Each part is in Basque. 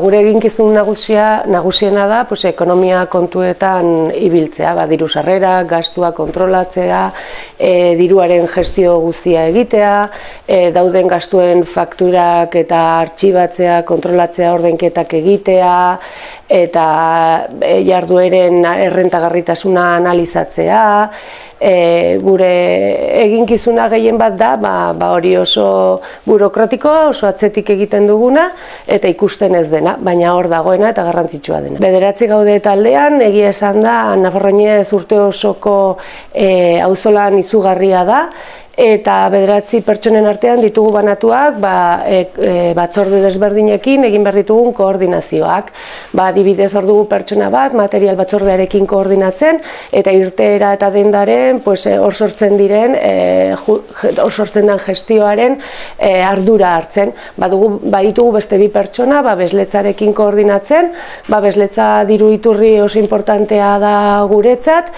Gure eginkizun nagusiena da ekonomia kontuetan ibiltzea, diru sarrerak, gastua kontrolatzea, diruaren gestio guztia egitea, dauden gastuen fakturak eta artxibatzea, kontrolatzea, ordainketak egitea, eta jardueren errentagarritasuna analizatzea. Gure eginkizuna gehien bat da, hori oso burokratikoa, oso atzetik egiten duguna, eta ikusten ez dena, baina hor dagoena eta garrantzitsua dena. 9 gaude taldean, egia esan da, Nafarroinez urte osoko auzolan izugarria da, eta 9 pertsonen artean ditugu banatuak batzorde desberdinekin egin behar ditugun koordinazioak. Adibidez hor dugu pertsona bat, material batzordearekin koordinatzen, eta irteera eta dendaren hor sortzen den gestioaren ardura hartzen. Baditugu beste 2 pertsona bezletzarekin koordinatzen, bezletza diru iturri oso importantea da guretzat,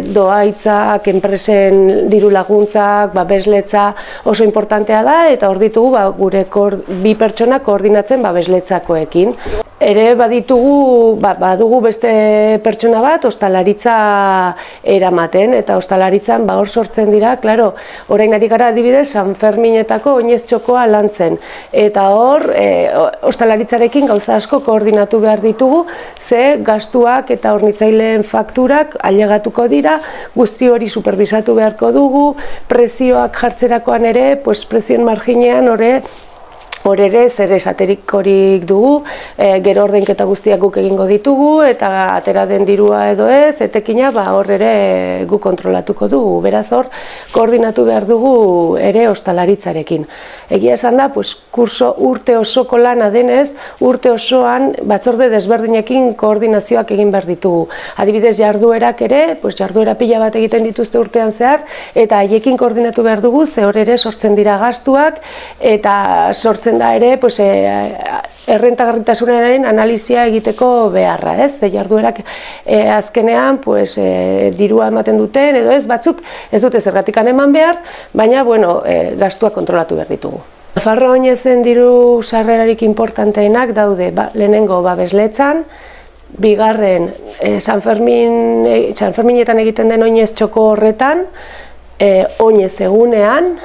doaitzak, enpresen diru lagun bezletza oso importantea da, eta hor ditugu gure 2 pertsona koordinatzen bezletzakoekin. Ere badugu beste pertsona bat ostalaritza eramaten, eta ostalaritzan hor sortzen dira, orain ari gara adibidez San Ferminetako oinez txokoa lantzen, eta hor ostalaritzarekin gauza asko koordinatu behar ditugu, ze gastuak eta hornitzaileen fakturak ailegatuko dira, guzti hori superbisatu beharko dugu, prezioak jartzerakoan ere, prezioen marginean hor ere zer esaterik horik dugu, gero ordainketa guztiak guk egingo ditugu, eta atera den dirua edo ez, etekina hor ere guk kontrolatuko dugu. Beraz hor, koordinatu behar dugu ere ostalaritzarekin. Egia esan da, kurso urte osoko lana denez, urte osoan batzorde desberdinekin koordinazioak egin behar ditugu. Adibidez jarduerak ere, jarduera pila bat egiten dituzte urtean zehar, eta haiekin koordinatu behar dugu, ze hor ere sortzen dira gastuak, eta sortzen da ere errentagarritasunaren analizia egiteko beharra, ze jarduerak azkenean dirua ematen duten, edo ez, batzuk ez dute zergatikan eman behar, baina gastuak kontrolatu behar ditugu. Nafarroinezen diru sarrerarik importanteenak daude, lehenengo bezletzan, bigarren San Ferminetan egiten den oinez txoko horretan, oinez egunean,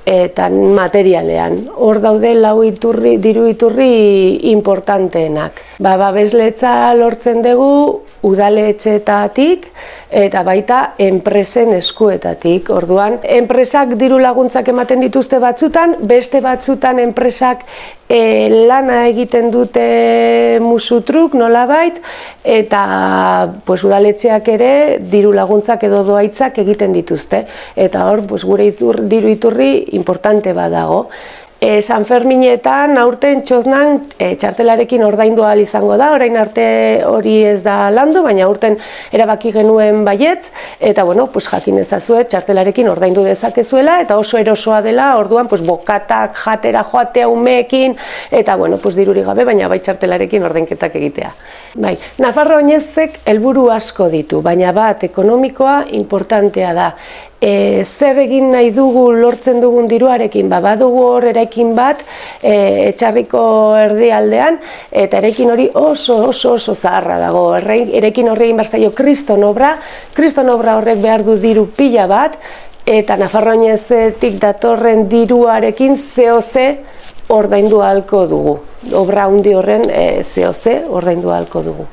eta materialean. Hor daude 4 diru iturri importanteenak. Bezletza lortzen dugu udaletxeetatik eta baita enpresen eskuetatik. Orduan, enpresak diru laguntzak ematen dituzte batzutan, beste batzutan enpresak lana egiten dute musutruk nolabait, eta udaletxeak ere diru laguntzak edo doaitzak egiten dituzte. Eta hor, gure diru iturri importante badago. San Ferminetan aurten txoznan txartelarekin ordaindu ahal izango da, orain arte hori ez da landu, baina aurten erabaki genuen baietz, eta jakin ezazue txartelarekin ordaindu dezakezuela, eta oso erosoa dela, orduan bokatak jatera joatea umeekin, eta dirurik gabe, baina bai txartelarekin ordainketak egitea. Nafarroinezek helburu asko ditu, baina bat ekonomikoa importantea da. Zer egin nahi dugu lortzen dugun diruarekin, badugu hor eraikin bat etxarriko erdialdean, eta eraikin hori oso zaharra dago. Eraikin horri egin behar zaio kriston obra horrek behar du diru pila bat, eta Nafarroinezetik datorren diruarekin zehoze ordaindu ahalko dugu. Obra handi horren zehoze ordaindu ahalko dugu.